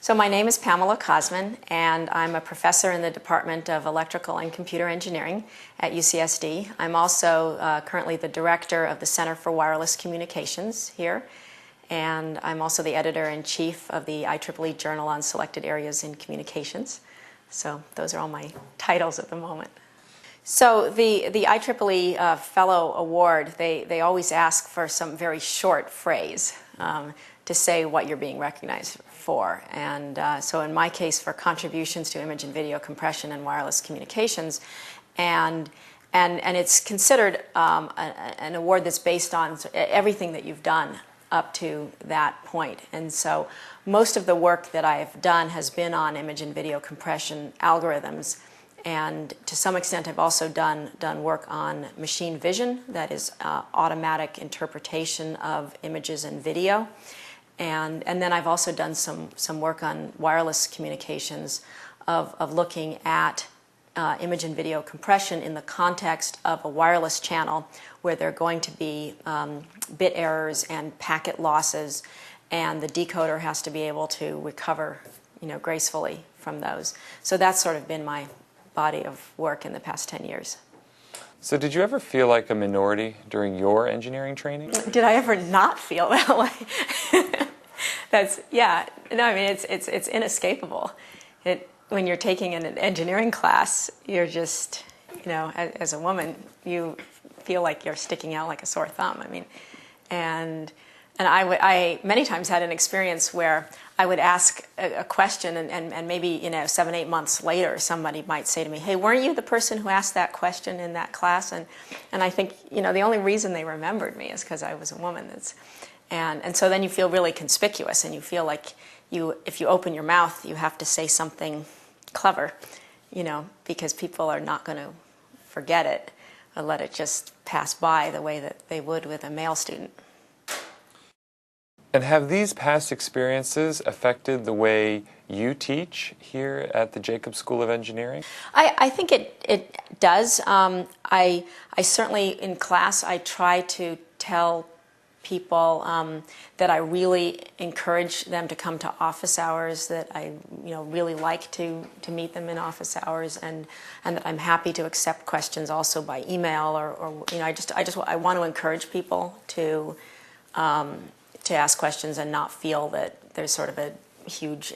So my name is Pamela Cosman, and I'm a professor in the Department of Electrical and Computer Engineering at UCSD. I'm also currently the director of the Center for Wireless Communications here, and I'm also the editor-in-chief of the IEEE Journal on Selected Areas in Communications. So those are all my titles at the moment. So the IEEE Fellow Award, they always ask for some very short phrase to say what you're being recognized for. And so in my case, for contributions to image and video compression and wireless communications, and it's considered an award that's based on everything that you've done up to that point. And so most of the work that I've done has been on image and video compression algorithms. And to some extent, I've also done work on machine vision, that is automatic interpretation of images and video. And then I've also done some work on wireless communications of looking at image and video compression in the context of a wireless channel where there are going to be bit errors and packet losses, and the decoder has to be able to recover, gracefully from those. So that's sort of been my body of work in the past 10 years. So did you ever feel like a minority during your engineering training? Did I ever not feel that way? No, I mean, it's inescapable. When you're taking an engineering class, you're just, as a woman, you feel like you're sticking out like a sore thumb. I mean, and I many times had an experience where I would ask a question and maybe 7-8 months later somebody might say to me, "Hey, weren't you the person who asked that question in that class?" And I think the only reason they remembered me is because I was a woman. And so then you feel really conspicuous, and you feel like if you open your mouth you have to say something clever, because people are not going to forget it or let it just pass by the way that they would with a male student. And have these past experiences affected the way you teach here at the Jacobs School of Engineering? I think it does. I certainly, in class, I try to tell people that I really encourage them to come to office hours, that I really like to meet them in office hours, and that I'm happy to accept questions also by email, or I want to encourage people to ask questions and not feel that there's sort of a huge,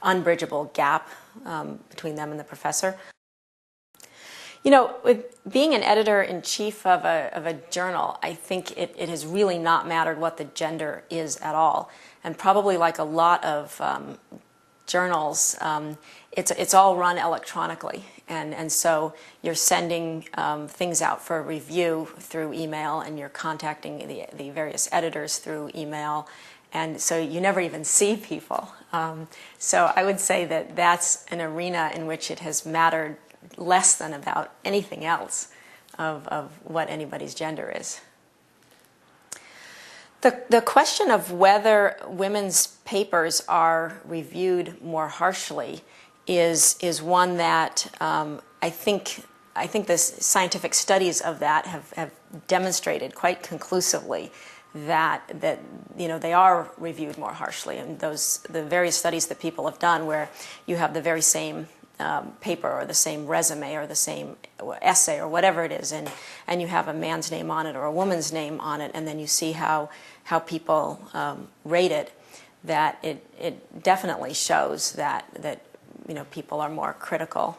unbridgeable gap between them and the professor. With being an editor-in-chief of a journal, I think it has really not mattered what the gender is at all. And probably like a lot of journals, it's all run electronically. And so you're sending things out for review through email, and you're contacting the various editors through email. And so you never even see people. So I would say that that's an arena in which it has mattered less than about anything else of what anybody's gender is. The question of whether women's papers are reviewed more harshly is one that I think the scientific studies of that have demonstrated quite conclusively that they are reviewed more harshly. And the various studies that people have done where you have the very same paper or the same resume or the same essay or whatever it is, and you have a man's name on it or a woman's name on it, and then you see how people rate it, that it definitely shows that people are more critical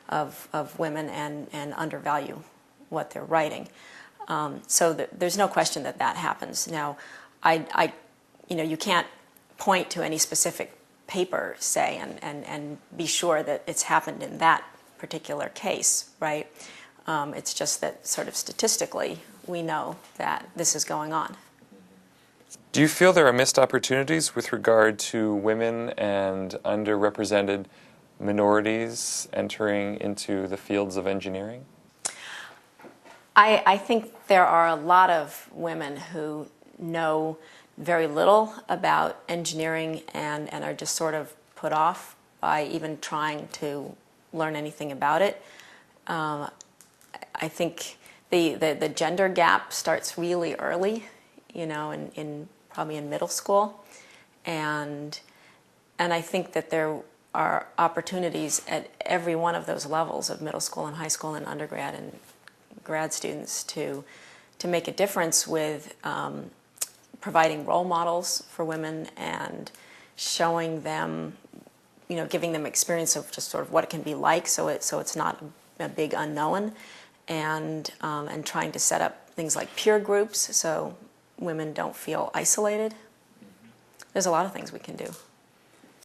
of women and undervalue what they're writing. So there's no question that happens. Now, you can't point to any specific paper, say, and be sure that it's happened in that particular case, right? It's just that sort of statistically we know that this is going on. Do you feel there are missed opportunities with regard to women and underrepresented minorities entering into the fields of engineering? I think there are a lot of women who know very little about engineering and are just sort of put off by even trying to learn anything about it. I think the gender gap starts really early, probably in middle school, and I think that there are opportunities at every one of those levels of middle school and high school and undergrad and grad students to make a difference with providing role models for women and showing them, giving them experience of just sort of what it can be like, so it's not a big unknown, and trying to set up things like peer groups so women don't feel isolated. There's a lot of things we can do.